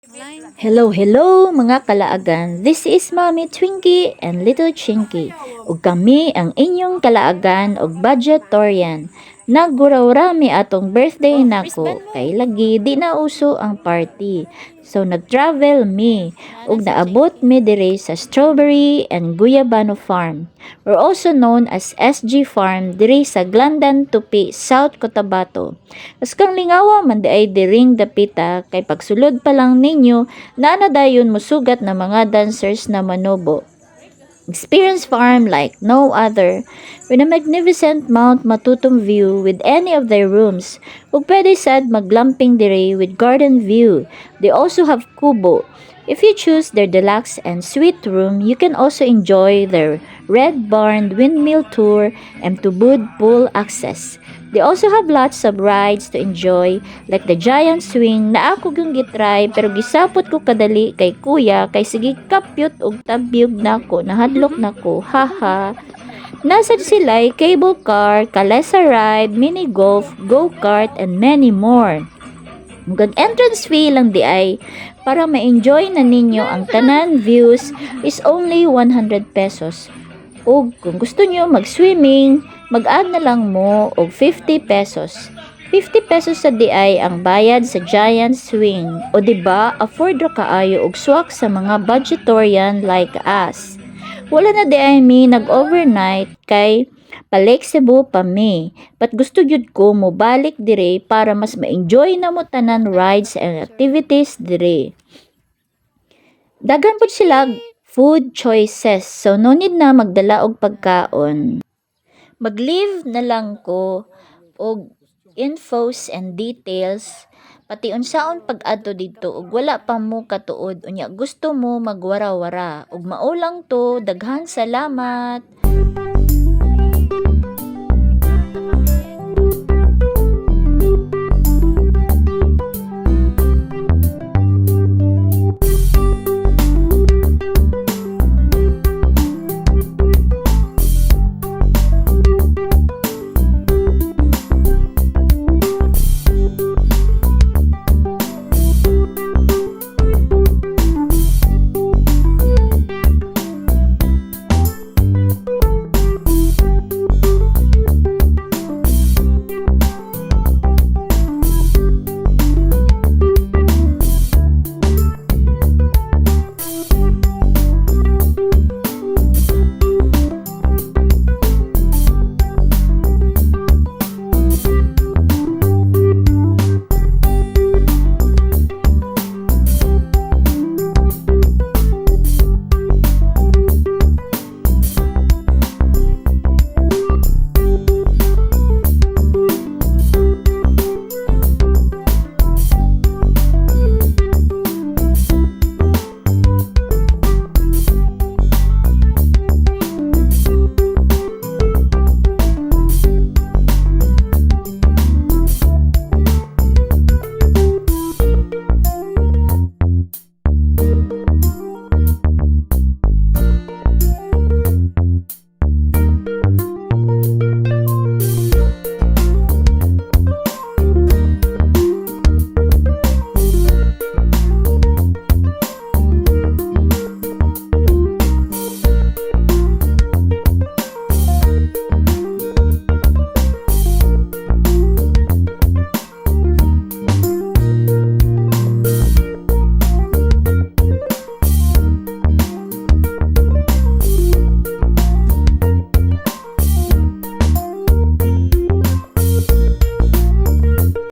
Hello, hello mga kalaagan. This is Mommy Twinkie and Little Chinky. Ug kami ang inyong kalaagan og budgetorian. Naggurawrami atong birthday nako kay lagi di na uso ang party. So nag-travel mi ug naabot mi dire sa Strawberry and Guyabano Farm. We're also known as SG Farm dire sa Glandan, Tupi, South Cotabato. As kang lingawa man di ay diring dapita kay pagsulod pa lang ninyo na dayon musugat na mga dancers na manobo. Experience farm like no other, with a magnificent Mount Matutum view with any of their rooms. Ug pwede sad maglamping dire with garden view. They also have kubo. If you choose their deluxe and suite room, you can also enjoy their Red Barn windmill tour and Tubud pool access. They also have lots of rides to enjoy like the giant swing na ako yung gitry pero gisapot ko kadali kay kuya kay sige kapyot og tabyog nako nahadlok nako haha. Nasa sila'y cable car, kalesa ride, mini golf, go-kart and many more. Ang entrance fee lang di ay para ma-enjoy na ninyo ang tanan views is only 100 pesos. O kung gusto nyo mag-swimming, mag-add na lang mo og 50 pesos. 50 pesos sa DI ang bayad sa giant swing. O diba, afford ra kaayo og swak sa mga budgetorian like us. Wala na DI mi nag-overnight kay flexible pa mi. But gusto jud ko mo balik dire para mas ma-enjoy na mo tanan rides and activities dire. Dagan pud sila food choices. So, no need na magdala og pagkaon. Mag-leave na lang ko og infos and details pati unsaon pag-adto dito ug wala pa mo katuod unya gusto mo magwara-wara ug maulang to daghan salamat.